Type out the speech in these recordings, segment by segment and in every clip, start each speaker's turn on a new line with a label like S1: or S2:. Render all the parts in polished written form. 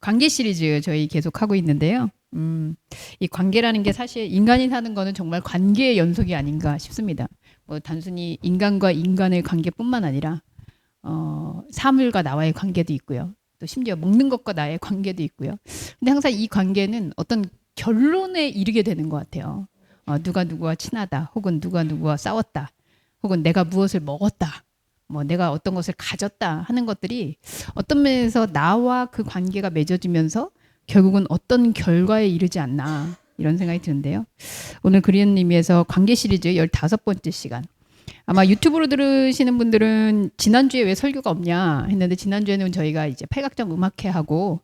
S1: 관계 시리즈 저희 계속 하고 있는데요. 이 관계라는 게 사실 인간이 사는 거는 정말 관계의 연속이 아닌가 싶습니다. 뭐 단순히 인간과 인간의 관계뿐만 아니라 사물과 나와의 관계도 있고요. 또 심지어 먹는 것과 나의 관계도 있고요. 근데 항상 이 관계는 어떤 결론에 이르게 되는 것 같아요. 누가 누구와 친하다, 혹은 누가 누구와 싸웠다, 혹은 내가 무엇을 먹었다, 뭐 내가 어떤 것을 가졌다 하는 것들이 어떤 면에서 나와 그 관계가 맺어지면서 결국은 어떤 결과에 이르지 않나 이런 생각이 드는데요. 오늘 그런 의미에서 관계 시리즈 15번째 시간. 아마 유튜브로 들으시는 분들은 지난주에 왜 설교가 없냐 했는데, 지난주에는 저희가 이제 팔각정 음악회하고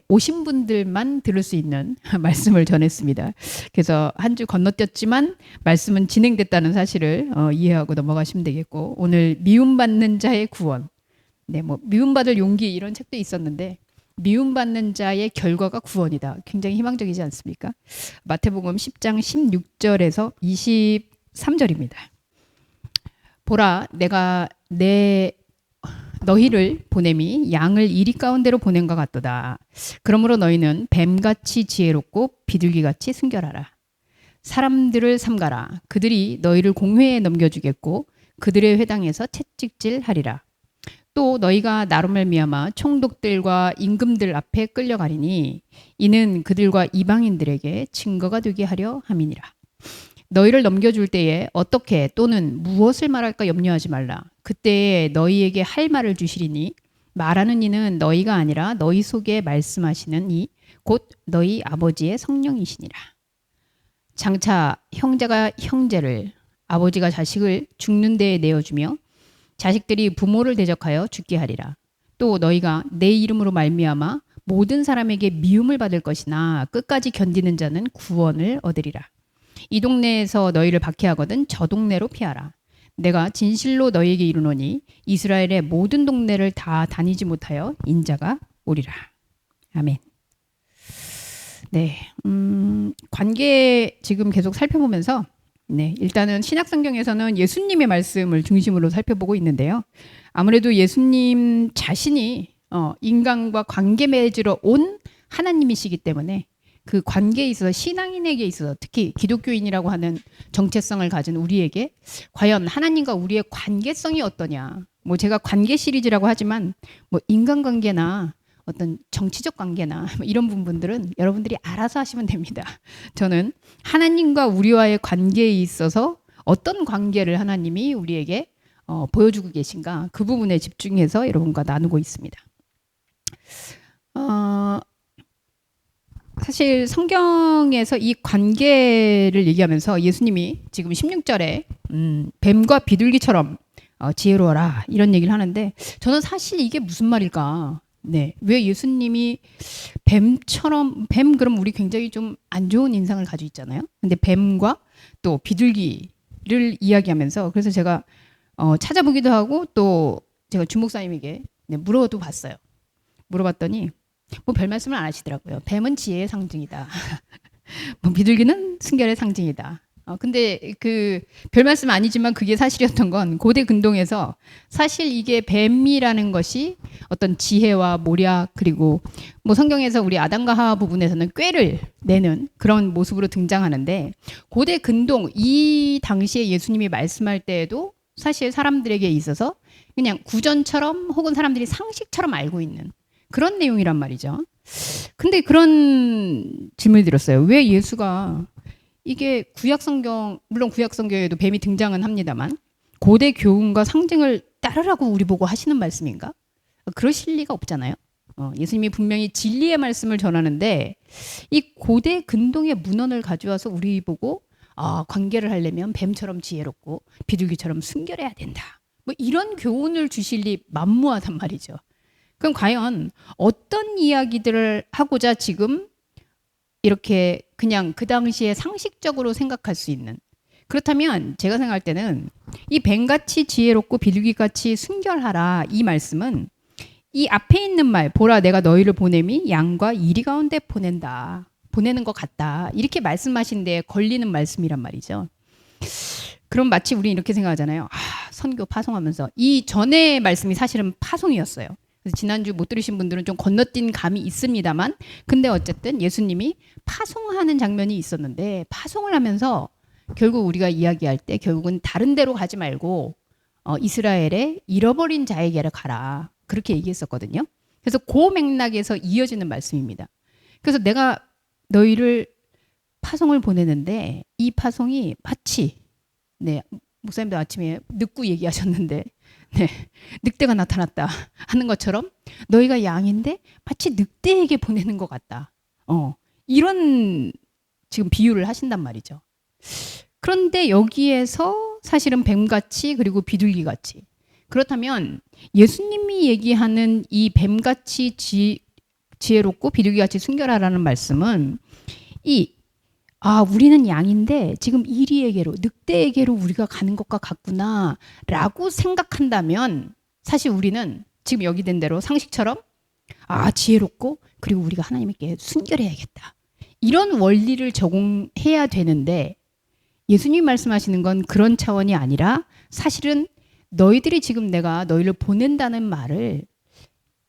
S1: 오신 분들만 들을 수 있는 말씀을 전했습니다. 그래서 한 주 건너뛰었지만 말씀은 진행됐다는 사실을 이해하고 넘어가시면 되겠고, 오늘 미움받는 자의 구원, 뭐 미움받을 용기 이런 책도 있었는데 미움받는 자의 결과가 구원이다. 굉장히 희망적이지 않습니까? 마태복음 10장 16절에서 23절입니다. 보라, 내가 너희를 보냄이 양을 이리 가운데로 보낸 것 같도다. 그러므로 너희는 뱀같이 지혜롭고 비둘기같이 순결하라. 사람들을 삼가라. 그들이 너희를 공회에 넘겨주겠고 그들의 회당에서 채찍질하리라. 또 너희가 나로 말미암아 총독들과 임금들 앞에 끌려가리니 이는 그들과 이방인들에게 증거가 되게 하려 함이니라. 너희를 넘겨줄 때에 어떻게 또는 무엇을 말할까 염려하지 말라. 그때에 너희에게 할 말을 주시리니 말하는 이는 너희가 아니라 너희 속에 말씀하시는 이 곧 너희 아버지의 성령이시니라. 장차 형제가 형제를, 아버지가 자식을 죽는 데에 내어주며 자식들이 부모를 대적하여 죽게 하리라. 또 너희가 내 이름으로 말미암아 모든 사람에게 미움을 받을 것이나 끝까지 견디는 자는 구원을 얻으리라. 이 동네에서 너희를 박해하거든 저 동네로 피하라. 내가 진실로 너희에게 이르노니 이스라엘의 모든 동네를 다 다니지 못하여 인자가 오리라. 아멘. 관계 지금 계속 살펴보면서 일단은 신약성경에서는 예수님의 말씀을 중심으로 살펴보고 있는데요. 아무래도 예수님 자신이 인간과 관계 맺으러 온 하나님이시기 때문에 그 관계에 있어서, 신앙인에게 있어서, 특히 기독교인이라고 하는 정체성을 가진 우리에게 과연 하나님과 우리의 관계성이 어떠냐. 뭐 제가 관계 시리즈라고 하지만 뭐 인간관계나 어떤 정치적 관계나 이런 부분들은 여러분들이 알아서 하시면 됩니다. 저는 하나님과 우리와의 관계에 있어서 어떤 관계를 하나님이 우리에게 보여주고 계신가, 그 부분에 집중해서 여러분과 나누고 있습니다. 사실 성경에서 이 관계를 얘기하면서 예수님이 지금 16절에 뱀과 비둘기처럼 지혜로워라 이런 얘기를 하는데, 저는 사실 이게 무슨 말일까? 왜 예수님이 뱀처럼, 뱀 그럼 우리 굉장히 좀 안 좋은 인상을 가지고 있잖아요. 근데 뱀과 또 비둘기를 이야기하면서, 그래서 제가 찾아보기도 하고 또 제가 주목사님에게 물어도 봤어요. 물어봤더니 뭐 별 말씀을 안 하시더라고요. 뱀은 지혜의 상징이다. 뭐 비둘기는 순결의 상징이다. 근데 그 별 말씀 아니지만 그게 사실이었던 건, 고대 근동에서 사실 이게 뱀이라는 것이 어떤 지혜와 모략, 그리고 뭐 성경에서 우리 아담과 하와 부분에서는 꾀를 내는 그런 모습으로 등장하는데, 고대 근동 이 당시에 예수님이 말씀할 때에도 사실 사람들에게 있어서 그냥 구전처럼 혹은 사람들이 상식처럼 알고 있는 그런 내용이란 말이죠. 근데 그런 질문을 드렸어요. 왜 예수가, 이게 구약성경, 물론 구약성경에도 뱀이 등장은 합니다만 고대 교훈과 상징을 따르라고 우리 보고 하시는 말씀인가? 그러실 리가 없잖아요. 예수님이 분명히 진리의 말씀을 전하는데 이 고대 근동의 문헌을 가져와서 우리 보고 관계를 하려면 뱀처럼 지혜롭고 비둘기처럼 순결해야 된다, 뭐 이런 교훈을 주실 리 만무하단 말이죠. 그럼 과연 어떤 이야기들을 하고자 지금 이렇게 그냥 그 당시에 상식적으로 생각할 수 있는, 그렇다면 제가 생각할 때는 이 뱀같이 지혜롭고 비둘기같이 순결하라 이 말씀은 이 앞에 있는 말, 보라 내가 너희를 보냄이 양과 이리 가운데 보낸다, 보내는 것 같다, 이렇게 말씀하신 데에 걸리는 말씀이란 말이죠. 그럼 마치 우리 이렇게 생각하잖아요. 선교 파송하면서 이 전의 말씀이 사실은 파송이었어요. 그래서 지난주 못 들으신 분들은 좀 건너뛴 감이 있습니다만, 근데 어쨌든 예수님이 파송하는 장면이 있었는데, 파송을 하면서 결국 우리가 이야기할 때 결국은 다른 데로 가지 말고 이스라엘의 잃어버린 자에게로 가라, 그렇게 얘기했었거든요. 그래서 그 맥락에서 이어지는 말씀입니다. 그래서 내가 너희를 파송을 보내는데 이 파송이 마치, 네, 목사님도 아침에 늑구 얘기하셨는데, 네, 늑대가 나타났다 하는 것처럼 너희가 양인데 마치 늑대에게 보내는 것 같다. 이런 지금 비유를 하신단 말이죠. 그런데 여기에서 사실은 뱀같이 그리고 비둘기같이, 그렇다면 예수님이 얘기하는 이 뱀같이 지혜롭고 비둘기같이 순결하라는 말씀은 우리는 양인데 지금 이리에게로, 늑대에게로 우리가 가는 것과 같구나 라고 생각한다면, 사실 우리는 지금 여기 된 대로 상식처럼 지혜롭고 그리고 우리가 하나님께 순결해야겠다, 이런 원리를 적용해야 되는데, 예수님 말씀하시는 건 그런 차원이 아니라 사실은 너희들이 지금 내가 너희를 보낸다는 말을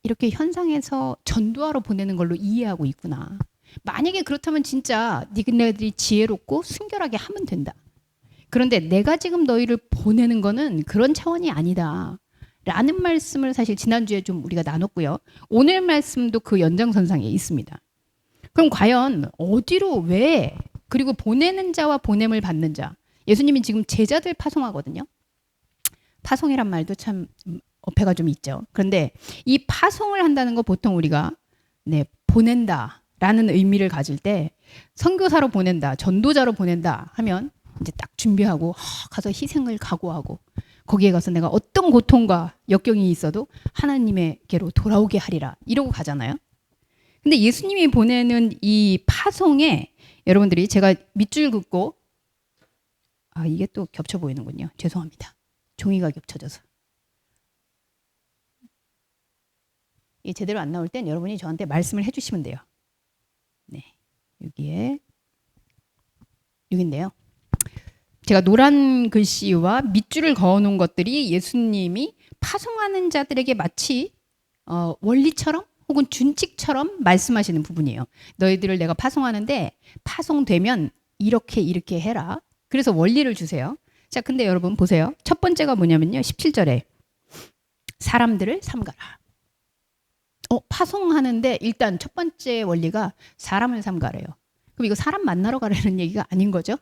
S1: 이렇게 현상에서 전도하러 보내는 걸로 이해하고 있구나. 만약에 그렇다면 진짜 너희들이 지혜롭고 순결하게 하면 된다. 그런데 내가 지금 너희를 보내는 거는 그런 차원이 아니다 라는 말씀을 사실 지난주에 좀 우리가 나눴고요. 오늘 말씀도 그 연장선상에 있습니다. 그럼 과연 어디로, 왜, 그리고 보내는 자와 보냄을 받는 자, 예수님이 지금 제자들 파송하거든요. 파송이란 말도 참 어폐가 좀 있죠. 그런데 이 파송을 한다는 거 보통 우리가 보낸다 라는 의미를 가질 때, 선교사로 보낸다, 전도자로 보낸다 하면 이제 딱 준비하고 가서 희생을 각오하고 거기에 가서 내가 어떤 고통과 역경이 있어도 하나님에게로 돌아오게 하리라, 이러고 가잖아요. 근데 예수님이 보내는 이 파송에, 여러분들이, 제가 밑줄 긋고, 이게 또 겹쳐 보이는군요. 죄송합니다. 종이가 겹쳐져서. 이게 제대로 안 나올 땐 여러분이 저한테 말씀을 해주시면 돼요. 네, 여기인데요. 제가 노란 글씨와 밑줄을 그어놓은 것들이 예수님이 파송하는 자들에게 마치 원리처럼 혹은 준칙처럼 말씀하시는 부분이에요. 너희들을 내가 파송하는데 파송되면 이렇게 해라. 그래서 원리를 주세요. 자, 근데 여러분 보세요. 첫 번째가 뭐냐면요, 17절에 사람들을 삼가라. 파송하는데 일단 첫 번째 원리가 사람을 삼가래요. 그럼 이거 사람 만나러 가라는 얘기가 아닌 거죠?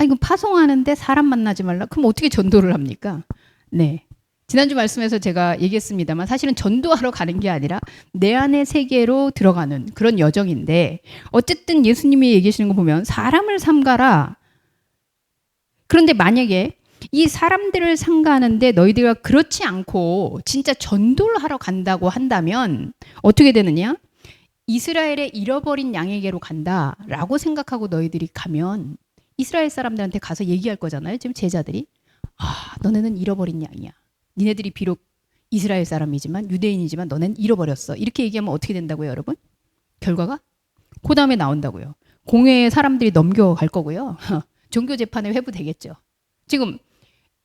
S1: 이거 파송하는데 사람 만나지 말라? 그럼 어떻게 전도를 합니까? 네. 지난주 말씀에서 제가 얘기했습니다만, 사실은 전도하러 가는 게 아니라 내 안의 세계로 들어가는 그런 여정인데, 어쨌든 예수님이 얘기하시는 거 보면 사람을 삼가라. 그런데 만약에 이 사람들을 삼가하는데 너희들과 그렇지 않고 진짜 전도를 하러 간다고 한다면 어떻게 되느냐? 이스라엘의 잃어버린 양에게로 간다라고 생각하고 너희들이 가면 이스라엘 사람들한테 가서 얘기할 거잖아요. 지금 제자들이 너네는 잃어버린 양이야. 니네들이 비록 이스라엘 사람이지만, 유대인이지만 너넨 잃어버렸어. 이렇게 얘기하면 어떻게 된다고요, 여러분? 결과가 그 다음에 나온다고요. 공회에 사람들이 넘겨갈 거고요. 종교 재판에 회부되겠죠. 지금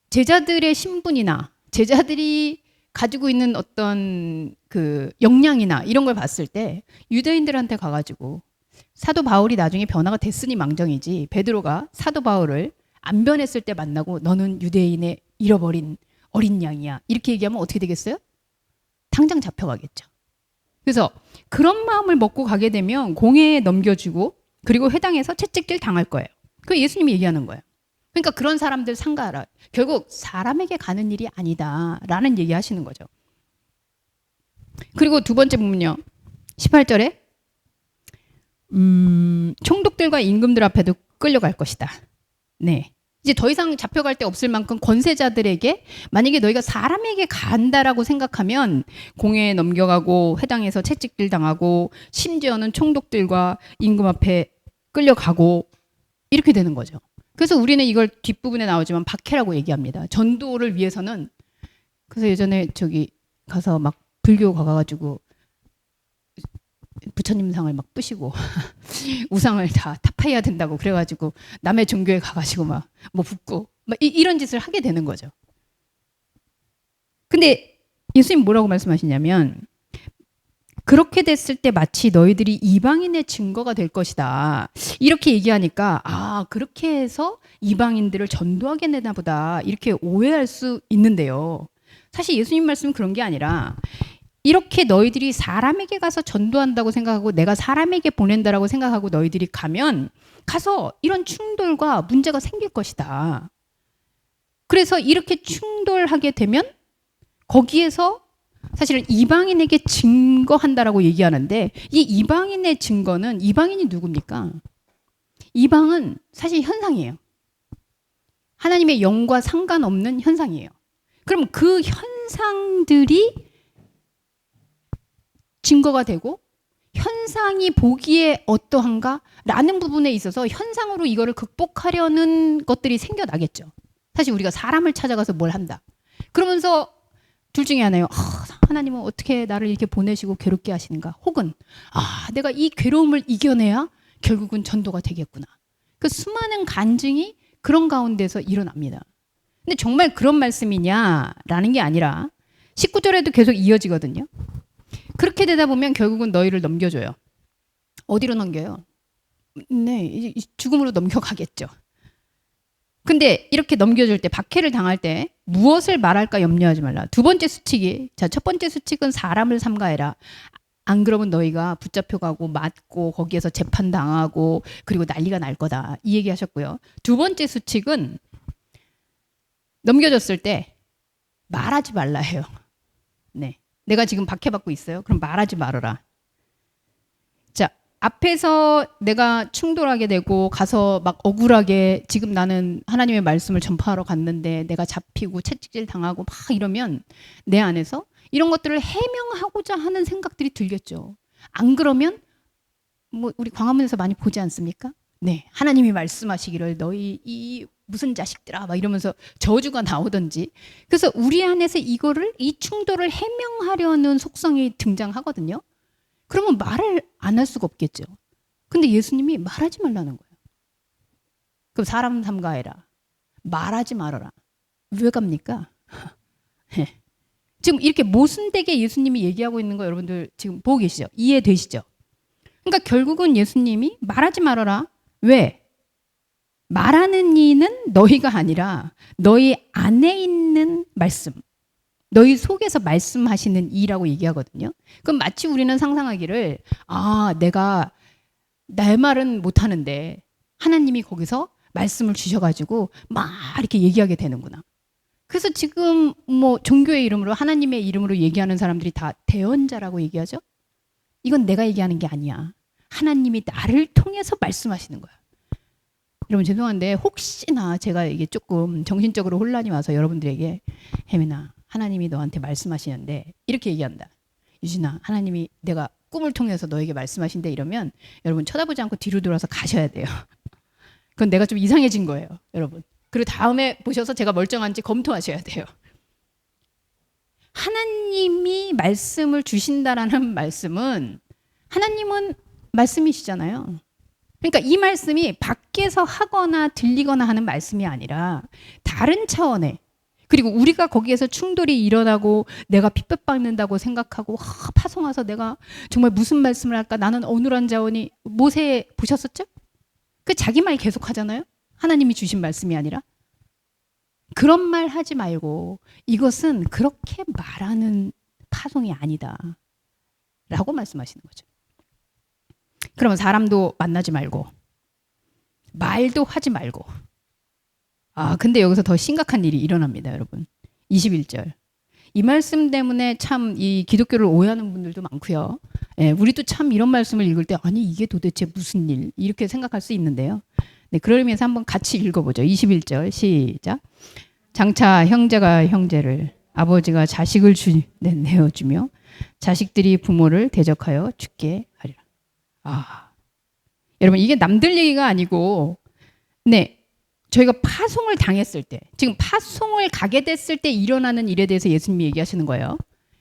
S1: 제자들의 신분이나 제자들이 가지고 있는 어떤 그 역량이나 이런 걸 봤을 때 유대인들한테 가가지고, 사도 바울이 나중에 변화가 됐으니 망정이지, 베드로가 사도 바울을 안 변했을 때 만나고 너는 유대인의 잃어버린 어린 양이야, 이렇게 얘기하면 어떻게 되겠어요? 당장 잡혀가겠죠. 그래서 그런 마음을 먹고 가게 되면 공회에 넘겨주고 그리고 회당에서 채찍질 당할 거예요. 그 예수님이 얘기하는 거예요. 그러니까 그런 사람들 삼가하라. 결국 사람에게 가는 일이 아니다라는 얘기 하시는 거죠. 그리고 두 번째 부분요, 18절에 총독들과 임금들 앞에도 끌려갈 것이다. 네. 이제 더 이상 잡혀갈 데 없을 만큼 권세자들에게, 만약에 너희가 사람에게 간다라고 생각하면 공회에 넘겨가고 회당에서 채찍질 당하고 심지어는 총독들과 임금 앞에 끌려가고 이렇게 되는 거죠. 그래서 우리는 이걸 뒷부분에 나오지만 박해라고 얘기합니다. 전도를 위해서는. 그래서 예전에 저기 가서 막 불교 가가지고 부처님 상을 막 부시고 우상을 다 타파해야 된다고 그래가지고 남의 종교에 가가지고 막 뭐 붓고 막 이런 짓을 하게 되는 거죠. 근데 예수님 뭐라고 말씀하시냐면 그렇게 됐을 때 마치 너희들이 이방인의 증거가 될 것이다. 이렇게 얘기하니까 그렇게 해서 이방인들을 전도하게 되나 보다 이렇게 오해할 수 있는데요. 사실 예수님 말씀은 그런 게 아니라 이렇게 너희들이 사람에게 가서 전도한다고 생각하고 내가 사람에게 보낸다라고 생각하고 너희들이 가면 가서 이런 충돌과 문제가 생길 것이다. 그래서 이렇게 충돌하게 되면 거기에서 사실은 이방인에게 증거한다라고 얘기하는데 이 이방인의 증거는 이방인이 누굽니까? 이방은 사실 현상이에요. 하나님의 영과 상관없는 현상이에요. 그럼 그 현상들이 증거가 되고 현상이 보기에 어떠한가? 라는 부분에 있어서 현상으로 이거를 극복하려는 것들이 생겨나겠죠. 사실 우리가 사람을 찾아가서 뭘 한다. 그러면서 둘 중에 하나요. 하나님은 어떻게 나를 이렇게 보내시고 괴롭게 하시는가? 혹은 내가 이 괴로움을 이겨내야 결국은 전도가 되겠구나. 그 수많은 간증이 그런 가운데서 일어납니다. 근데 정말 그런 말씀이냐라는 게 아니라 19절에도 계속 이어지거든요. 그렇게 되다 보면 결국은 너희를 넘겨줘요. 어디로 넘겨요? 네, 이제 죽음으로 넘겨가겠죠. 근데 이렇게 넘겨줄 때 박해를 당할 때 무엇을 말할까 염려하지 말라. 두 번째 수칙이 첫 번째 수칙은 사람을 삼가해라. 안 그러면 너희가 붙잡혀가고 맞고 거기에서 재판당하고 그리고 난리가 날 거다. 이 얘기 하셨고요. 두 번째 수칙은 넘겨줬을 때 말하지 말라 해요. 네, 내가 지금 박해받고 있어요. 그럼 말하지 말아라. 자, 앞에서 내가 충돌하게 되고 가서 막 억울하게 지금 나는 하나님의 말씀을 전파하러 갔는데 내가 잡히고 채찍질 당하고 막 이러면 내 안에서 이런 것들을 해명하고자 하는 생각들이 들겠죠. 안 그러면 뭐 우리 광화문에서 많이 보지 않습니까? 네, 하나님이 말씀하시기를 너희 이 무슨 자식들아 막 이러면서 저주가 나오든지. 그래서 우리 안에서 이 충돌을 해명하려는 속성이 등장하거든요. 그러면 말을 안 할 수가 없겠죠. 근데 예수님이 말하지 말라는 거예요. 그럼 사람 삼가해라. 말하지 말아라. 왜 갑니까? 지금 이렇게 모순되게 예수님이 얘기하고 있는 거 여러분들 지금 보고 계시죠? 이해되시죠? 그러니까 결국은 예수님이 말하지 말아라. 왜? 말하는 이는 너희가 아니라 너희 안에 있는 말씀. 너희 속에서 말씀하시는 이라고 얘기하거든요. 그럼 마치 우리는 상상하기를 내가 내 말은 못하는데 하나님이 거기서 말씀을 주셔가지고 막 이렇게 얘기하게 되는구나. 그래서 지금 뭐 종교의 이름으로 하나님의 이름으로 얘기하는 사람들이 다 대언자라고 얘기하죠. 이건 내가 얘기하는 게 아니야. 하나님이 나를 통해서 말씀하시는 거야. 여러분 죄송한데 혹시나 제가 이게 조금 정신적으로 혼란이 와서 여러분들에게 혜민아 하나님이 너한테 말씀하시는데 이렇게 얘기한다. 유진아 하나님이 내가 꿈을 통해서 너에게 말씀하신대 이러면 여러분 쳐다보지 않고 뒤로 돌아서 가셔야 돼요. 그건 내가 좀 이상해진 거예요. 여러분. 그리고 다음에 보셔서 제가 멀쩡한지 검토하셔야 돼요. 하나님이 말씀을 주신다라는 말씀은 하나님은 말씀이시잖아요. 그러니까 이 말씀이 밖에서 하거나 들리거나 하는 말씀이 아니라 다른 차원의 그리고 우리가 거기에서 충돌이 일어나고 내가 핍박받는다고 생각하고 파송 와서 내가 정말 무슨 말씀을 할까 나는 어눌한 자원이 모세 보셨었죠? 그 자기 말 계속 하잖아요. 하나님이 주신 말씀이 아니라 그런 말 하지 말고 이것은 그렇게 말하는 파송이 아니다 라고 말씀하시는 거죠. 그러면 사람도 만나지 말고 말도 하지 말고 근데 여기서 더 심각한 일이 일어납니다, 여러분. 21절. 이 말씀 때문에 참 이 기독교를 오해하는 분들도 많고요. 예, 우리도 참 이런 말씀을 읽을 때 아니 이게 도대체 무슨 일 이렇게 생각할 수 있는데요. 네, 그럴 의미에서 한번 같이 읽어보죠. 21절 시작. 장차 형제가 형제를 아버지가 자식을 내어주며 자식들이 부모를 대적하여 죽게 하리라. 여러분 이게 남들 얘기가 아니고 네. 저희가 파송을 당했을 때, 지금 파송을 가게 됐을 때 일어나는 일에 대해서 예수님이 얘기하시는 거예요.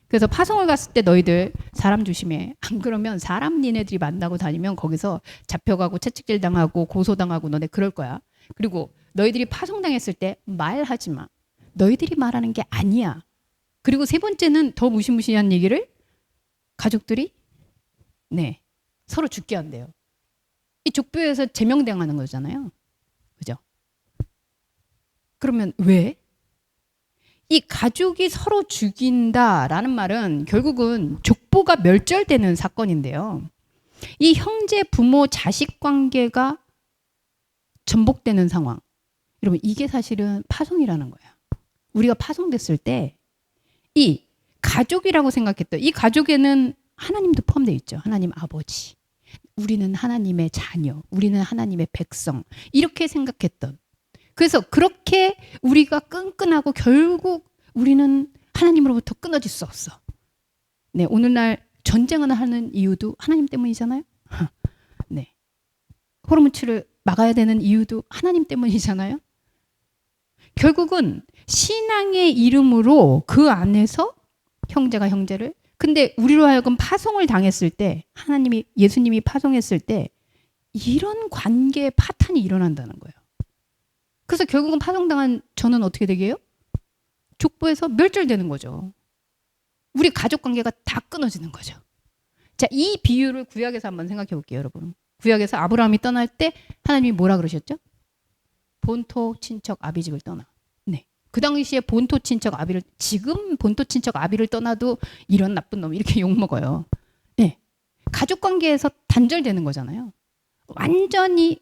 S1: 그래서 파송을 갔을 때 너희들 사람 조심해. 안 그러면 사람 니네들이 만나고 다니면 거기서 잡혀가고 채찍질 당하고 고소당하고 너네 그럴 거야. 그리고 너희들이 파송당했을 때 말하지 마. 너희들이 말하는 게 아니야. 그리고 세 번째는 더 무시무시한 얘기를 가족들이 네, 서로 죽게 한대요. 이 족보에서 제명당하는 거잖아요. 그죠? 그러면 왜? 이 가족이 서로 죽인다라는 말은 결국은 족보가 멸절되는 사건인데요. 이 형제, 부모, 자식 관계가 전복되는 상황. 여러분, 이게 사실은 파송이라는 거예요. 우리가 파송됐을 때 이 가족이라고 생각했던 이 가족에는 하나님도 포함되어 있죠. 하나님 아버지. 우리는 하나님의 자녀. 우리는 하나님의 백성. 이렇게 생각했던. 그래서 그렇게 우리가 끈끈하고 결국 우리는 하나님으로부터 끊어질 수 없어. 네, 오늘날 전쟁을 하는 이유도 하나님 때문이잖아요. 네. 호르무즈를 막아야 되는 이유도 하나님 때문이잖아요. 결국은 신앙의 이름으로 그 안에서 형제가 형제를 근데 우리로 하여금 파송을 당했을 때 하나님이 예수님이 파송했을 때 이런 관계의 파탄이 일어난다는 거예요. 그래서 결국은 파송당한 저는 어떻게 되게요? 족보에서 멸절되는 거죠. 우리 가족 관계가 다 끊어지는 거죠. 자, 이 비유를 구약에서 한번 생각해 볼게요, 여러분. 구약에서 아브라함이 떠날 때 하나님이 뭐라 그러셨죠? 본토 친척 아비집을 떠나. 네. 그 당시에 본토 친척 아비를 지금 본토 친척 아비를 떠나도 이런 나쁜 놈 이렇게 욕 먹어요. 네. 가족 관계에서 단절되는 거잖아요. 완전히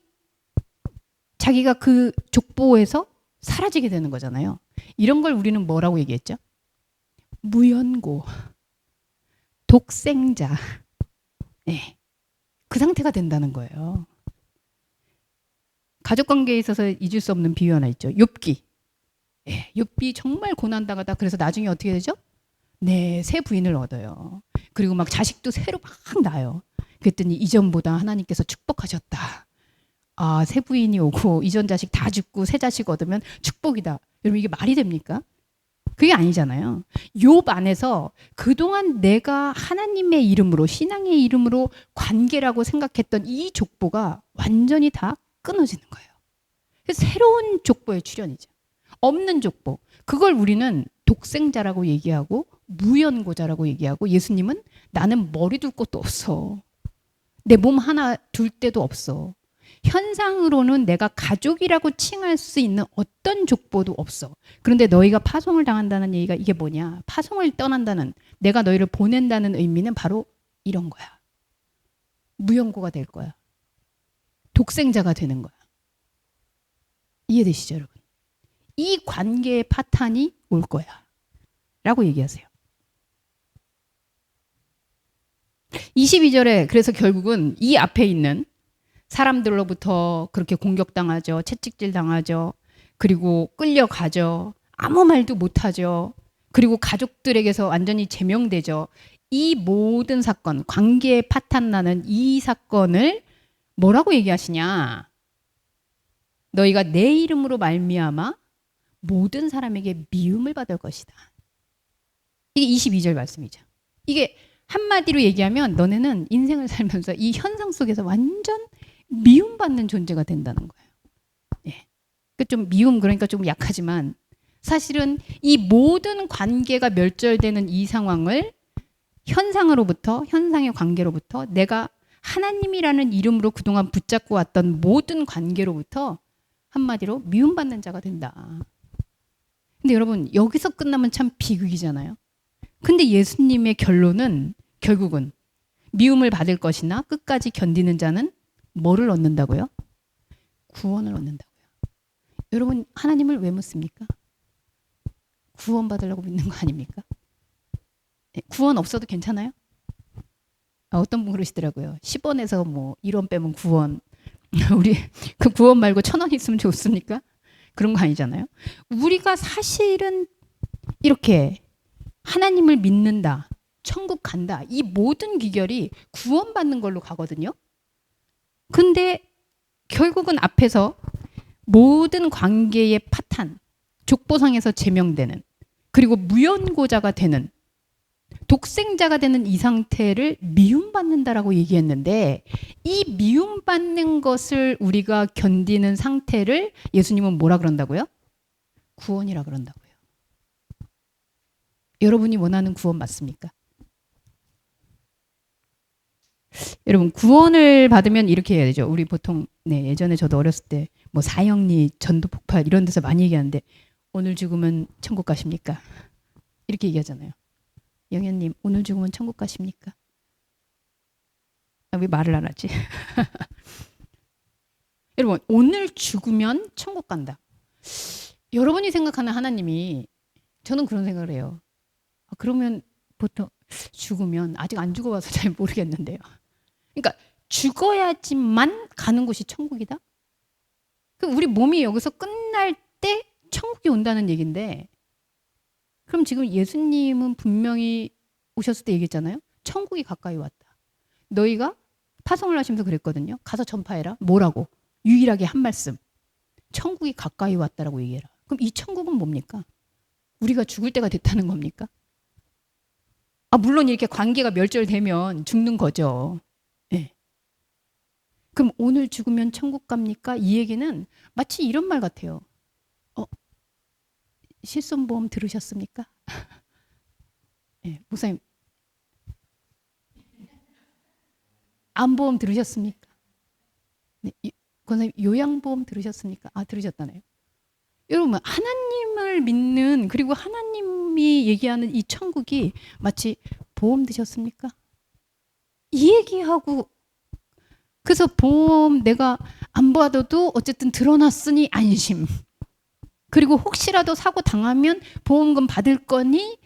S1: 자기가 그 족보에서 사라지게 되는 거잖아요. 이런 걸 우리는 뭐라고 얘기했죠? 무연고, 독생자. 네. 그 상태가 된다는 거예요. 가족 관계에 있어서 잊을 수 없는 비유 하나 있죠. 욥기. 예, 욥이 정말 고난당하다. 그래서 나중에 어떻게 되죠? 네, 새 부인을 얻어요. 그리고 막 자식도 새로 막 낳아요. 그랬더니 이전보다 하나님께서 축복하셨다. 아, 새 부인이 오고 이전 자식 다 죽고 새 자식 얻으면 축복이다. 여러분 이게 말이 됩니까? 그게 아니잖아요. 욥 안에서 그동안 내가 하나님의 이름으로 신앙의 이름으로 관계라고 생각했던 이 족보가 완전히 다 끊어지는 거예요. 새로운 족보의 출현이죠. 없는 족보. 그걸 우리는 독생자라고 얘기하고 무연고자라고 얘기하고 예수님은 나는 머리 둘 곳도 없어. 내 몸 하나 둘 데도 없어. 현상으로는 내가 가족이라고 칭할 수 있는 어떤 족보도 없어. 그런데 너희가 파송을 당한다는 얘기가 이게 뭐냐? 파송을 떠난다는 내가 너희를 보낸다는 의미는 바로 이런 거야. 무연고가 될 거야. 독생자가 되는 거야. 이해되시죠, 여러분? 이 관계의 파탄이 올 거야. 라고 얘기하세요. 22절에 그래서 결국은 이 앞에 있는 사람들로부터 그렇게 공격당하죠. 채찍질 당하죠. 그리고 끌려가죠. 아무 말도 못하죠. 그리고 가족들에게서 완전히 제명되죠. 이 모든 사건, 관계에 파탄나는 이 사건을 뭐라고 얘기하시냐? 너희가 내 이름으로 말미암아 모든 사람에게 미움을 받을 것이다. 이게 22절 말씀이죠. 이게 한마디로 얘기하면 너네는 인생을 살면서 이 현상 속에서 완전 미움받는 존재가 된다는 거예요. 예. 좀 미움 그러니까 좀 약하지만 사실은 이 모든 관계가 멸절되는 이 상황을 현상으로부터 현상의 관계로부터 내가 하나님이라는 이름으로 그동안 붙잡고 왔던 모든 관계로부터 한마디로 미움받는 자가 된다. 근데 여러분 여기서 끝나면 참 비극이잖아요. 근데 예수님의 결론은 결국은 미움을 받을 것이나 끝까지 견디는 자는 뭐를 얻는다고요? 구원을 얻는다고요. 여러분 하나님을 왜 묻습니까? 구원 받으려고 믿는 거 아닙니까? 구원 없어도 괜찮아요? 어떤 분 그러시더라고요. 10원에서 뭐 1원 빼면 구원. 우리 그 구원 말고 1,000원 있으면 좋습니까? 그런 거 아니잖아요. 우리가 사실은 이렇게 하나님을 믿는다, 천국 간다, 이 모든 기결이 구원받는 걸로 가거든요. 근데 결국은 앞에서 모든 관계의 파탄, 족보상에서 제명되는 그리고 무연고자가 되는 독생자가 되는 이 상태를 미움받는다라고 얘기했는데 이 미움받는 것을 우리가 견디는 상태를 예수님은 뭐라 그런다고요? 구원이라 그런다고요. 여러분이 원하는 구원 맞습니까? 여러분 구원을 받으면 이렇게 해야 되죠. 우리 보통 예전에 저도 어렸을 때 뭐 사형리, 전도 폭발 이런 데서 많이 얘기하는데 오늘 죽으면 천국 가십니까? 이렇게 얘기하잖아요. 영현님 오늘 죽으면 천국 가십니까? 왜 말을 안 하지? 여러분 오늘 죽으면 천국 간다. 여러분이 생각하는 하나님이 저는 그런 생각을 해요. 그러면 보통 죽으면 아직 안 죽어봐서 잘 모르겠는데요. 그러니까 죽어야지만 가는 곳이 천국이다? 그럼 우리 몸이 여기서 끝날 때 천국이 온다는 얘기인데 그럼 지금 예수님은 분명히 오셨을 때 얘기했잖아요. 천국이 가까이 왔다. 너희가 파송을 하시면서 그랬거든요. 가서 전파해라. 뭐라고? 유일하게 한 말씀. 천국이 가까이 왔다라고 얘기해라. 그럼 이 천국은 뭡니까? 우리가 죽을 때가 됐다는 겁니까? 물론 이렇게 관계가 멸절되면 죽는 거죠. 네. 그럼 오늘 죽으면 천국 갑니까? 이 얘기는 마치 이런 말 같아요. 실손보험 들으셨습니까? 네, 목사님 암보험 들으셨습니까? 네, 권사님 요양보험 들으셨습니까? 들으셨다네요. 여러분 하나님을 믿는 그리고 하나님이 얘기하는 이 천국이 마치 보험 드셨습니까? 이 얘기하고 그래서 보험 내가 안 받아도 어쨌든 드러났으니 안심. 그리고 혹시라도 사고 당하면 보험금 받을 거니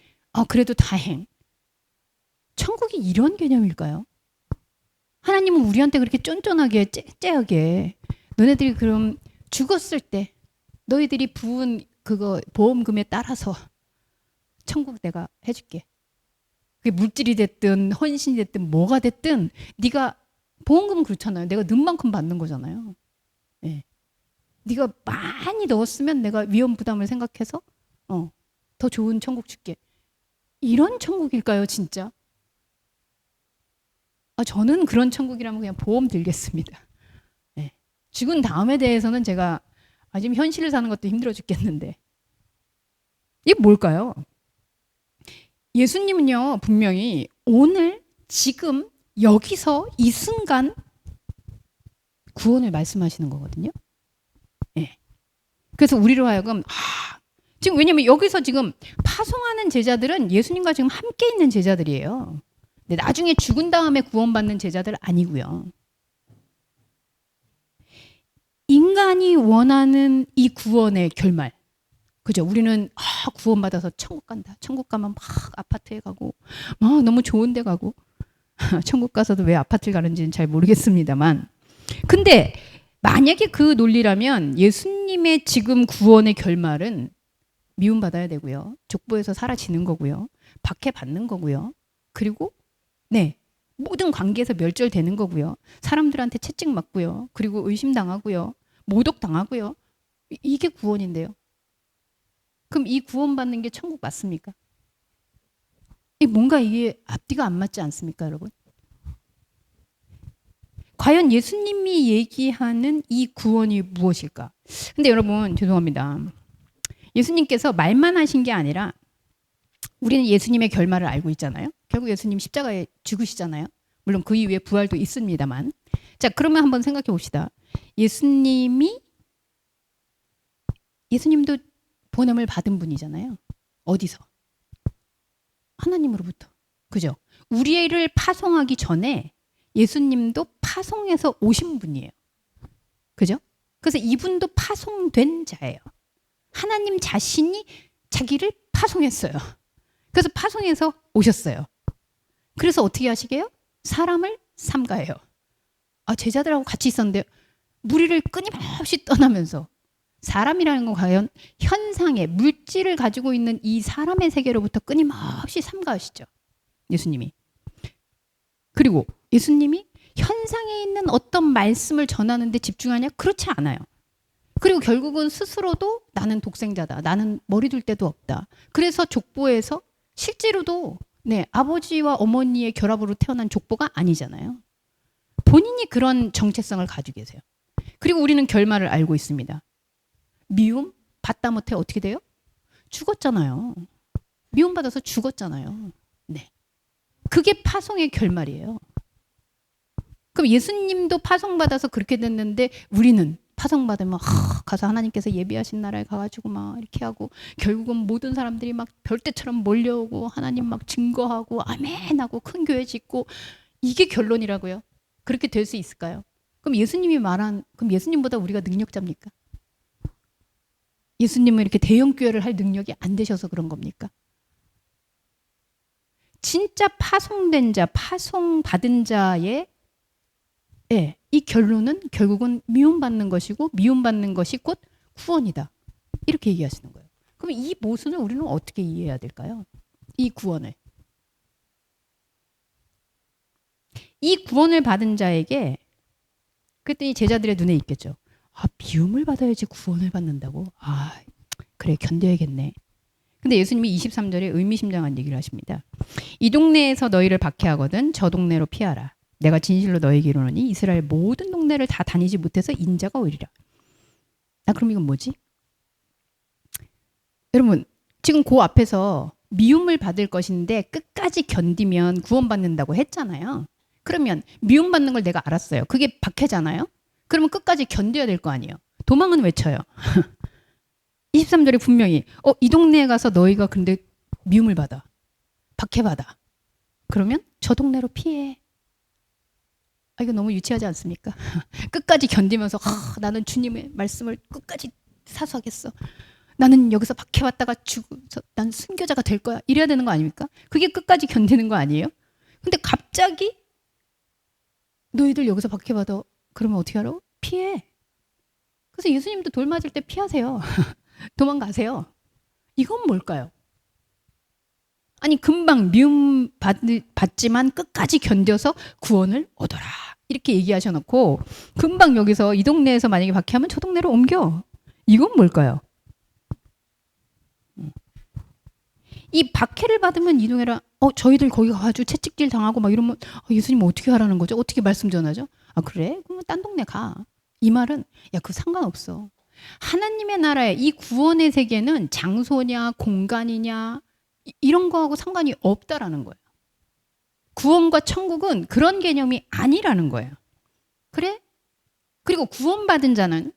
S1: 그래도 다행. 천국이 이런 개념일까요? 하나님은 우리한테 그렇게 쫀쫀하게 째째하게 너네들이 그럼 죽었을 때 너희들이 부은 그거 보험금에 따라서 천국 내가 해줄게. 그게 물질이 됐든 헌신이 됐든 뭐가 됐든 네가 보험금은 그렇잖아요. 내가 넣은 만큼 받는 거잖아요. 네. 네가 많이 넣었으면 내가 위험 부담을 생각해서 더 좋은 천국 줄게. 이런 천국일까요, 진짜? 저는 그런 천국이라면 그냥 보험 들겠습니다. 네. 죽은 다음에 대해서는 제가 지금 현실을 사는 것도 힘들어 죽겠는데 이게 뭘까요? 예수님은요 분명히 오늘 지금 여기서 이 순간 구원을 말씀하시는 거거든요. 네. 그래서 우리로 하여금 지금 왜냐면 여기서 지금 파송하는 제자들은 예수님과 지금 함께 있는 제자들이에요. 근데 나중에 죽은 다음에 구원받는 제자들 아니고요. 인간이 원하는 이 구원의 결말. 그죠? 우리는 구원받아서 천국 간다. 천국 가면 막 아파트에 가고 막 너무 좋은 데 가고 천국 가서도 왜 아파트를 가는지는 잘 모르겠습니다만 근데 만약에 그 논리라면 예수님의 지금 구원의 결말은 미움받아야 되고요. 족보에서 사라지는 거고요. 박해받는 거고요. 그리고 모든 관계에서 멸절되는 거고요. 사람들한테 채찍 맞고요. 그리고 의심당하고요. 모독당하고요. 이게 구원인데요. 그럼 이 구원받는 게 천국 맞습니까? 뭔가 이게 앞뒤가 안 맞지 않습니까, 여러분? 과연 예수님이 얘기하는 이 구원이 무엇일까? 근데 여러분 죄송합니다. 예수님께서 말만 하신 게 아니라 우리는 예수님의 결말을 알고 있잖아요. 결국 예수님 십자가에 죽으시잖아요. 물론 그 이후에 부활도 있습니다만. 자, 그러면 한번 생각해 봅시다. 예수님도 본험을 받은 분이잖아요. 어디서? 하나님으로부터. 그죠? 우리를 파송하기 전에 예수님도 파송해서 오신 분이에요. 그죠? 그래서 이분도 파송된 자예요. 하나님 자신이 자기를 파송했어요. 그래서 파송해서 오셨어요. 그래서 어떻게 하시게요? 사람을 삼가해요. 제자들하고 같이 있었는데 무리를 끊임없이 떠나면서 사람이라는 건 과연 현상의 물질을 가지고 있는 이 사람의 세계로부터 끊임없이 삼가하시죠. 예수님이. 그리고 예수님이 현상에 있는 어떤 말씀을 전하는데 집중하냐? 그렇지 않아요. 그리고 결국은 스스로도 나는 독생자다. 나는 머리 둘 데도 없다. 그래서 족보에서 실제로도 아버지와 어머니의 결합으로 태어난 족보가 아니잖아요. 본인이 그런 정체성을 가지고 계세요. 그리고 우리는 결말을 알고 있습니다. 미움 받다 못해 어떻게 돼요? 죽었잖아요. 미움 받아서 죽었잖아요. 그게 파송의 결말이에요. 그럼 예수님도 파송받아서 그렇게 됐는데 우리는 파송받으면 가서 하나님께서 예비하신 나라에 가가지고 막 이렇게 하고 결국은 모든 사람들이 막 별떼처럼 몰려오고 하나님 막 증거하고 아멘하고 큰 교회 짓고 이게 결론이라고요. 그렇게 될 수 있을까요? 그럼 그럼 예수님보다 우리가 능력자입니까? 예수님은 이렇게 대형 교회를 할 능력이 안 되셔서 그런 겁니까? 진짜 파송된 자, 파송받은 자의 이 결론은 결국은 미움받는 것이고 미움받는 것이 곧 구원이다. 이렇게 얘기하시는 거예요. 그럼 이 모순을 우리는 어떻게 이해해야 될까요? 이 구원을. 이 구원을 받은 자에게 그랬더니 제자들의 눈에 있겠죠. 미움을 받아야지 구원을 받는다고? 그래 견뎌야겠네. 근데 예수님이 23절에 의미심장한 얘기를 하십니다. 이 동네에서 너희를 박해하거든 저 동네로 피하라. 내가 진실로 너에게 이르노니 이스라엘 모든 동네를 다 다니지 못해서 인자가 오리라. 그럼 이건 뭐지? 여러분 지금 그 앞에서 미움을 받을 것인데 끝까지 견디면 구원받는다고 했잖아요. 그러면 미움받는 걸 내가 알았어요. 그게 박해잖아요. 그러면 끝까지 견뎌야 될 거 아니에요. 도망은 왜 쳐요? 23절에 분명히 이 동네에 가서 너희가 근데 미움을 받아. 박해받아. 그러면 저 동네로 피해. 이거 너무 유치하지 않습니까? 끝까지 견디면서 나는 주님의 말씀을 끝까지 사수하겠어. 나는 여기서 박해받다가 죽어서 난 순교자가 될 거야. 이래야 되는 거 아닙니까? 그게 끝까지 견디는 거 아니에요? 근데 갑자기 너희들 여기서 박해받아. 그러면 어떻게 하라? 피해. 그래서 예수님도 돌 맞을 때 피하세요. 도망가세요. 이건 뭘까요? 아니 금방 미움 받지만 끝까지 견뎌서 구원을 얻어라. 이렇게 얘기하셔놓고 금방 여기서 이 동네에서 만약에 박해하면 저 동네로 옮겨. 이건 뭘까요? 이 박해를 받으면 이 동네라 저희들 거기 가가지고 채찍질 당하고 막 이러면 예수님 어떻게 하라는 거죠? 어떻게 말씀 전하죠? 그래? 그러면 딴 동네 가. 이 말은 그거 상관없어. 하나님의 나라에 이 구원의 세계는 장소냐 공간이냐 이런 거하고 상관이 없다라는 거예요. 구원과 천국은 그런 개념이 아니라는 거예요. 그래? 그리고 구원받은 자는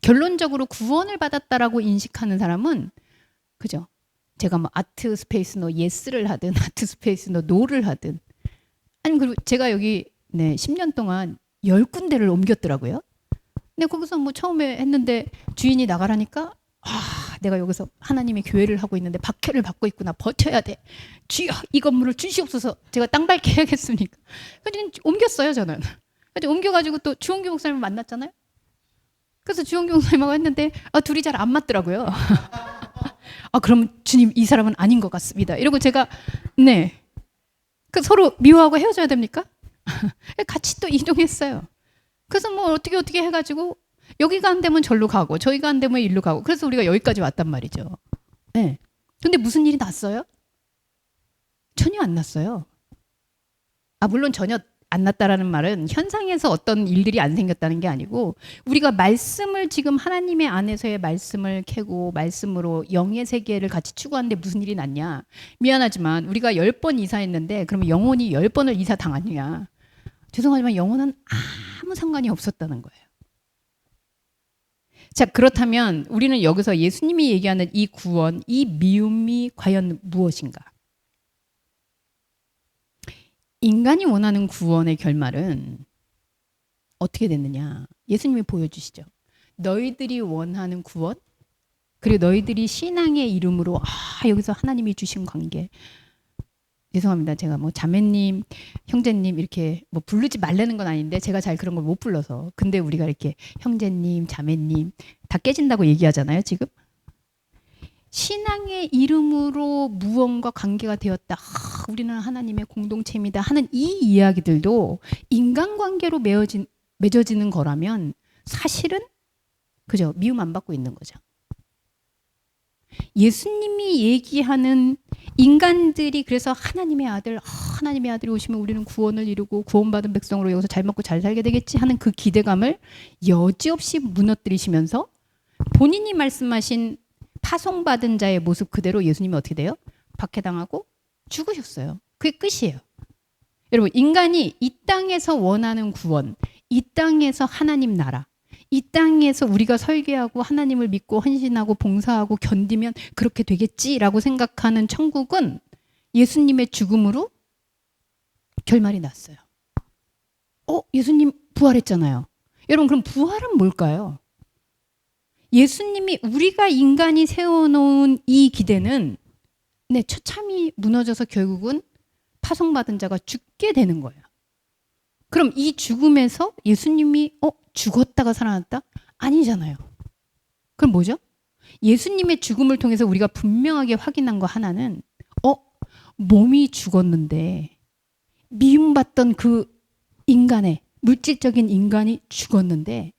S1: 결론적으로 구원을 받았다라고 인식하는 사람은 그죠? 제가 뭐 아트 스페이스 너 예스를 하든 아트 스페이스 너 노를 하든 아니 그리고 제가 여기 10년 동안 10군데를 옮겼더라고요. 근데 거기서 뭐 처음에 했는데 주인이 나가라니까 내가 여기서 하나님의 교회를 하고 있는데 박해를 받고 있구나. 버텨야 돼. 주여 이 건물을 주시옵소서. 제가 땅 밟게 해야겠습니까? 그래서 옮겼어요 저는. 그래서 옮겨가지고 또 주홍규 목사님을 만났잖아요. 그래서 주홍규 목사님하고 했는데 둘이 잘 안 맞더라고요. 그럼 주님 이 사람은 아닌 것 같습니다. 이러고 제가 그 서로 미워하고 헤어져야 됩니까? 같이 또 이동했어요. 그래서 뭐 어떻게 해가지고 여기가 안 되면 절로 가고 저기가 안 되면 일로 가고 그래서 우리가 여기까지 왔단 말이죠. 근데 무슨 일이 났어요? 전혀 안 났어요. 물론 전혀 안 났다라는 말은 현상에서 어떤 일들이 안 생겼다는 게 아니고 우리가 말씀을 지금 하나님의 안에서의 말씀을 캐고 말씀으로 영의 세계를 같이 추구하는데 무슨 일이 났냐. 미안하지만 우리가 10번 이사했는데 그러면 영혼이 10번을 이사 당하느냐. 죄송하지만 영혼은 아무 상관이 없었다는 거예요. 자, 그렇다면 우리는 여기서 예수님이 얘기하는 이 구원, 이 미움이 과연 무엇인가? 인간이 원하는 구원의 결말은 어떻게 됐느냐? 예수님이 보여주시죠. 너희들이 원하는 구원, 그리고 너희들이 신앙의 이름으로 여기서 하나님이 주신 관계. 죄송합니다. 제가 뭐 자매님, 형제님 이렇게 뭐 부르지 말라는 건 아닌데 제가 잘 그런 걸 못 불러서. 근데 우리가 이렇게 형제님, 자매님 다 깨진다고 얘기하잖아요, 지금. 신앙의 이름으로 무언가 관계가 되었다. 우리는 하나님의 공동체입니다. 하는 이 이야기들도 인간관계로 맺어지는 거라면 사실은 그죠? 미움 안 받고 있는 거죠. 예수님이 얘기하는 인간들이 그래서 하나님의 아들이 오시면 우리는 구원을 이루고 구원받은 백성으로 여기서 잘 먹고 잘 살게 되겠지 하는 그 기대감을 여지없이 무너뜨리시면서 본인이 말씀하신 파송받은 자의 모습 그대로 예수님이 어떻게 돼요? 박해당하고 죽으셨어요. 그게 끝이에요. 여러분, 인간이 이 땅에서 원하는 구원, 이 땅에서 하나님 나라, 이 땅에서 우리가 설계하고 하나님을 믿고 헌신하고 봉사하고 견디면 그렇게 되겠지라고 생각하는 천국은 예수님의 죽음으로 결말이 났어요. 예수님 부활했잖아요. 여러분, 그럼 부활은 뭘까요? 예수님이, 우리가 인간이 세워놓은 이 기대는 처참히 무너져서 결국은 파송받은 자가 죽게 되는 거예요. 그럼 이 죽음에서 예수님이 죽었다가 살아났다? 아니잖아요. 그럼 뭐죠? 예수님의 죽음을 통해서 우리가 분명하게 확인한 거 하나는 몸이 죽었는데, 미움받던 그 인간의, 물질적인 인간이 죽었는데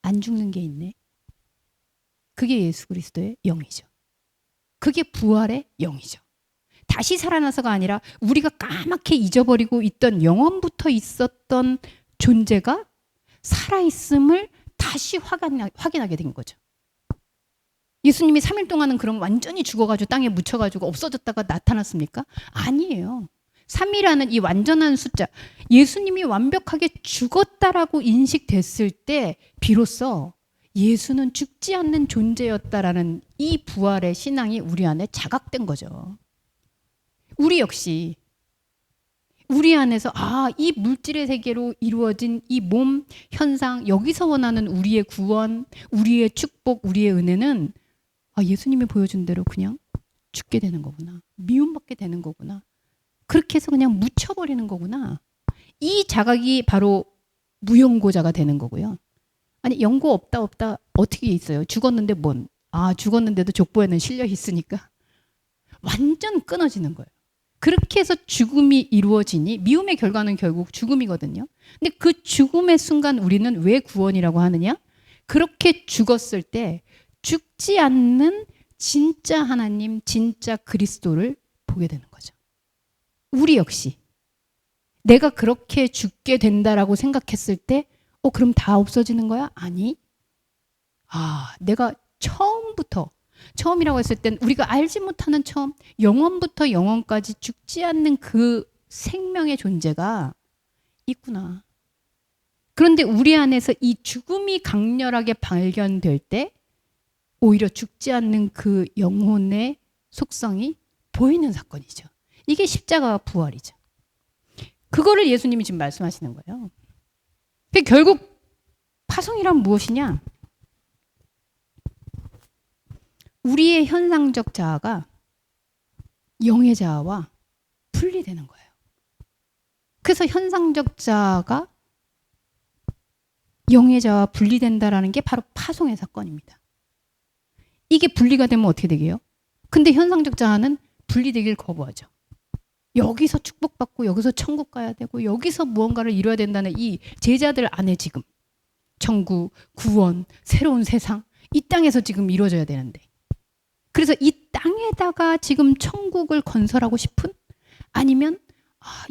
S1: 안 죽는 게 있네. 그게 예수 그리스도의 영이죠. 그게 부활의 영이죠. 다시 살아나서가 아니라 우리가 까맣게 잊어버리고 있던, 영원부터 있었던 존재가 살아있음을 다시 확인하게 된 거죠. 예수님이 3일 동안은 그럼 완전히 죽어가지고 땅에 묻혀가지고 없어졌다가 나타났습니까? 아니에요. 3이라는 이 완전한 숫자, 예수님이 완벽하게 죽었다라고 인식됐을 때 비로소 예수는 죽지 않는 존재였다라는 이 부활의 신앙이 우리 안에 자각된 거죠. 우리 역시 우리 안에서 이 물질의 세계로 이루어진 이 몸 현상, 여기서 원하는 우리의 구원, 우리의 축복, 우리의 은혜는 예수님이 보여준 대로 그냥 죽게 되는 거구나. 미움받게 되는 거구나. 그렇게 해서 그냥 묻혀버리는 거구나. 이 자각이 바로 무용고자가 되는 거고요. 아니, 연고 없다 어떻게 있어요? 죽었는데 뭔? 죽었는데도 족보에는 실려 있으니까. 완전 끊어지는 거예요. 그렇게 해서 죽음이 이루어지니 미움의 결과는 결국 죽음이거든요. 근데 그 죽음의 순간 우리는 왜 구원이라고 하느냐? 그렇게 죽었을 때 죽지 않는 진짜 하나님, 진짜 그리스도를 보게 되는 거죠. 우리 역시 내가 그렇게 죽게 된다라고 생각했을 때 그럼 다 없어지는 거야? 아니. 내가 처음이라고 했을 땐 우리가 알지 못하는 처음, 영원부터 영원까지 죽지 않는 그 생명의 존재가 있구나. 그런데 우리 안에서 이 죽음이 강렬하게 발견될 때 오히려 죽지 않는 그 영혼의 속성이 보이는 사건이죠. 이게 십자가와 부활이죠. 그거를 예수님이 지금 말씀하시는 거예요. 결국 파송이란 무엇이냐? 우리의 현상적 자아가 영의 자아와 분리되는 거예요. 그래서 현상적 자아가 영의 자아와 분리된다라는 게 바로 파송의 사건입니다. 이게 분리가 되면 어떻게 되게요? 근데 현상적 자아는 분리되길 거부하죠. 여기서 축복받고 여기서 천국 가야 되고 여기서 무언가를 이뤄야 된다는 이 제자들 안에 지금 천국, 구원, 새로운 세상, 이 땅에서 지금 이루어져야 되는데, 그래서 이 땅에다가 지금 천국을 건설하고 싶은, 아니면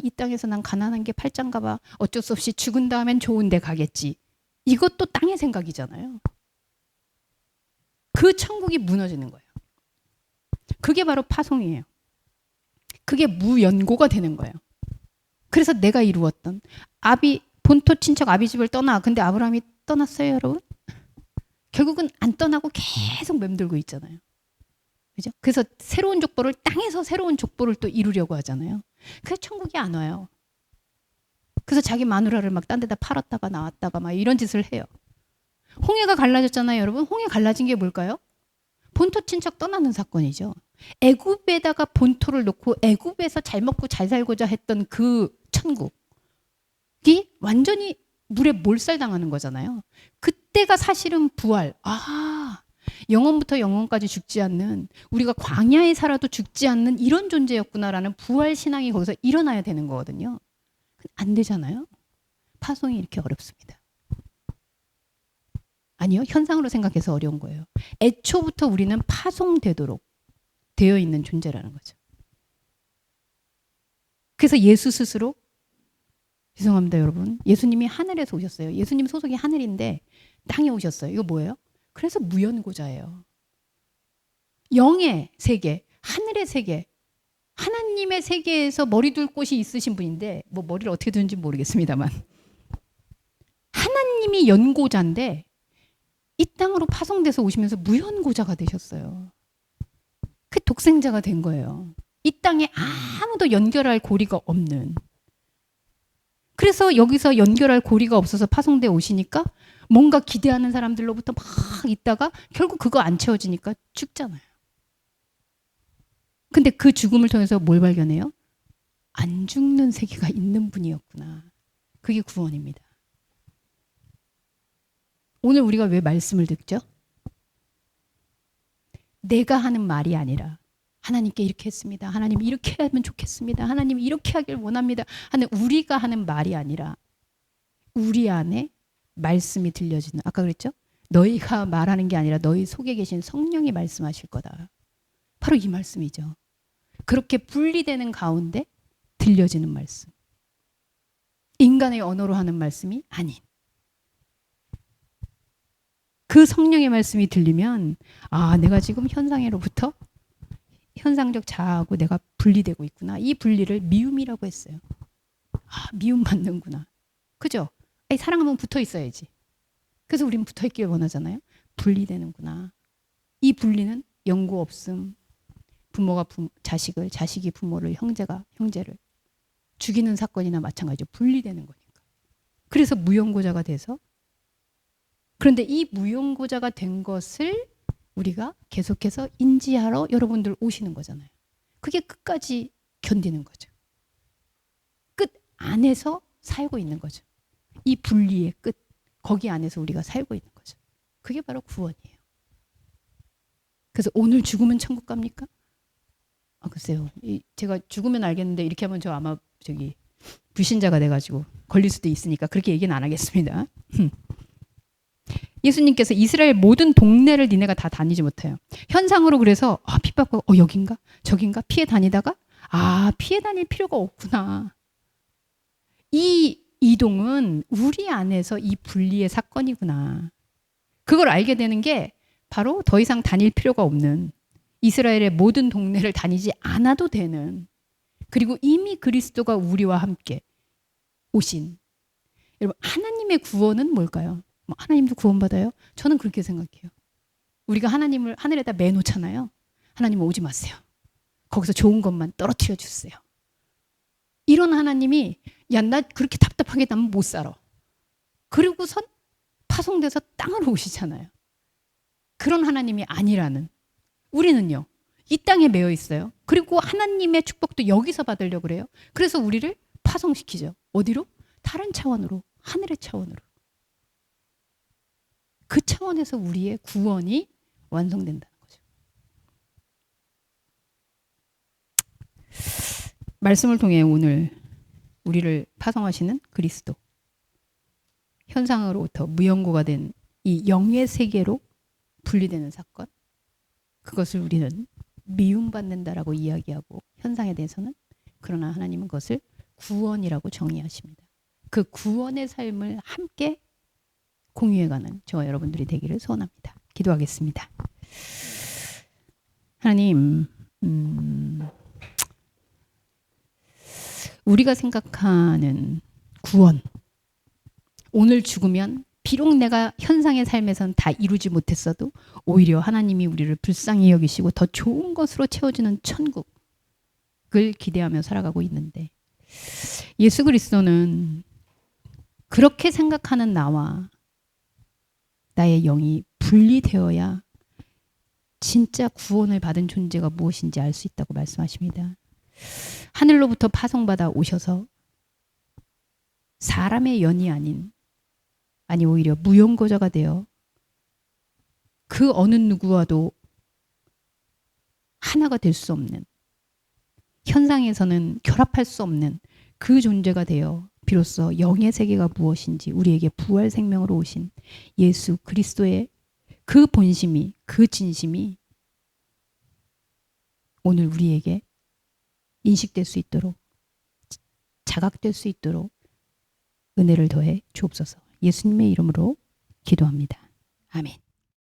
S1: 이 땅에서 난 가난한 게 팔짱가 봐, 어쩔 수 없이 죽은 다음엔 좋은 데 가겠지, 이것도 땅의 생각이잖아요. 그 천국이 무너지는 거예요. 그게 바로 파송이에요. 그게 무연고가 되는 거예요. 그래서 내가 이루었던 본토 친척 아비 집을 떠나. 근데 아브라함이 떠났어요, 여러분? 결국은 안 떠나고 계속 맴돌고 있잖아요. 그죠? 그래서 새로운 족보를, 땅에서 새로운 족보를 또 이루려고 하잖아요. 그래서 천국이 안 와요. 그래서 자기 마누라를 막 딴 데다 팔았다가 나왔다가 막 이런 짓을 해요. 홍해가 갈라졌잖아요, 여러분. 홍해 갈라진 게 뭘까요? 본토 친척 떠나는 사건이죠. 애굽에다가 본토를 놓고 애굽에서 잘 먹고 잘 살고자 했던 그 천국이 완전히 물에 몰살당하는 거잖아요. 그때가 사실은 부활. 영원부터 영원까지 죽지 않는, 우리가 광야에 살아도 죽지 않는 이런 존재였구나라는 부활 신앙이 거기서 일어나야 되는 거거든요. 안 되잖아요. 파송이 이렇게 어렵습니다. 아니요, 현상으로 생각해서 어려운 거예요. 애초부터 우리는 파송되도록 되어 있는 존재라는 거죠. 그래서 예수 스스로, 죄송합니다 여러분, 예수님이 하늘에서 오셨어요. 예수님 소속이 하늘인데 땅에 오셨어요. 이거 뭐예요? 그래서 무연고자예요. 영의 세계, 하늘의 세계, 하나님의 세계에서 머리 둘 곳이 있으신 분인데 뭐 머리를 어떻게 두는지 모르겠습니다만 하나님이 연고자인데 이 땅으로 파송돼서 오시면서 무연고자가 되셨어요. 그 독생자가 된 거예요. 이 땅에 아무도 연결할 고리가 없는. 그래서 여기서 연결할 고리가 없어서 파송돼 오시니까 뭔가 기대하는 사람들로부터 막 있다가 결국 그거 안 채워지니까 죽잖아요. 근데 그 죽음을 통해서 뭘 발견해요? 안 죽는 세계가 있는 분이었구나. 그게 구원입니다. 오늘 우리가 왜 말씀을 듣죠? 내가 하는 말이 아니라 하나님께 이렇게 했습니다. 하나님 이렇게 하면 좋겠습니다. 하나님 이렇게 하길 원합니다. 하는 우리가 하는 말이 아니라 우리 안에 말씀이 들려지는, 아까 그랬죠? 너희가 말하는 게 아니라 너희 속에 계신 성령이 말씀하실 거다. 바로 이 말씀이죠. 그렇게 분리되는 가운데 들려지는 말씀. 인간의 언어로 하는 말씀이 아닌. 그 성령의 말씀이 들리면 아, 내가 지금 현상으로부터 현상적 자아하고 내가 분리되고 있구나. 이 분리를 미움이라고 했어요. 아, 미움 받는구나. 그죠? 아니, 사랑하면 붙어 있어야지. 그래서 우리는 붙어 있길 원하잖아요. 분리되는구나. 이 분리는 연고 없음. 부모가 자식을, 자식이 부모를, 형제가 형제를 죽이는 사건이나 마찬가지로 분리되는 거니까. 그래서 무연고자가 돼서, 그런데 이 무연고자가 된 것을 우리가 계속해서 인지하러 여러분들 오시는 거잖아요. 그게 끝까지 견디는 거죠. 끝 안에서 살고 있는 거죠. 이 분리의 끝, 거기 안에서 우리가 살고 있는 거죠. 그게 바로 구원이에요. 그래서 오늘 죽으면 천국 갑니까? 아, 글쎄요. 제가 죽으면 알겠는데 이렇게 하면 저 아마 불신자가 돼가지고 걸릴 수도 있으니까 그렇게 얘기는 안 하겠습니다. 예수님께서 이스라엘 모든 동네를 니네가 다 다니지 못해요. 현상으로 그래서 핍박받고 여긴가 저긴가 피해 다니다가 피해 다닐 필요가 없구나. 이 이동은 우리 안에서 이 분리의 사건이구나. 그걸 알게 되는 게 바로 더 이상 다닐 필요가 없는, 이스라엘의 모든 동네를 다니지 않아도 되는, 그리고 이미 그리스도가 우리와 함께 오신. 여러분, 하나님의 구원은 뭘까요? 하나님도 구원받아요? 저는 그렇게 생각해요. 우리가 하나님을 하늘에다 매놓잖아요. 하나님은 오지 마세요. 거기서 좋은 것만 떨어뜨려 주세요. 이런 하나님이 나 그렇게 답답하게 나면 못 살아. 그리고선 파송돼서 땅으로 오시잖아요. 그런 하나님이 아니라는. 우리는요. 이 땅에 매여 있어요. 그리고 하나님의 축복도 여기서 받으려고 그래요. 그래서 우리를 파송시키죠. 어디로? 다른 차원으로. 하늘의 차원으로. 그 차원에서 우리의 구원이 완성된다는 거죠. 말씀을 통해 오늘 우리를 파송하시는 그리스도, 현상으로부터 무연고가 된 이 영의 세계로 분리되는 사건, 그것을 우리는 미움받는다라고 이야기하고, 현상에 대해서는, 그러나 하나님은 그것을 구원이라고 정의하십니다. 그 구원의 삶을 함께 공유해가는 저와 여러분들이 되기를 소원합니다. 기도하겠습니다. 하나님, 우리가 생각하는 구원, 오늘 죽으면 비록 내가 현상의 삶에선 다 이루지 못했어도 오히려 하나님이 우리를 불쌍히 여기시고 더 좋은 것으로 채워주는 천국을 기대하며 살아가고 있는데, 예수 그리스도는 그렇게 생각하는 나와 나의 영이 분리되어야 진짜 구원을 받은 존재가 무엇인지 알 수 있다고 말씀하십니다. 하늘로부터 파송받아 오셔서 사람의 연이 아니 오히려 무연고자가 되어 그 어느 누구와도 하나가 될 수 없는, 현상에서는 결합할 수 없는 그 존재가 되어 비로소 영의 세계가 무엇인지 우리에게 부활 생명으로 오신 예수 그리스도의 그 본심이, 그 진심이 오늘 우리에게 인식될 수 있도록, 자각될 수 있도록 은혜를 더해 주옵소서. 예수님의 이름으로 기도합니다. 아멘.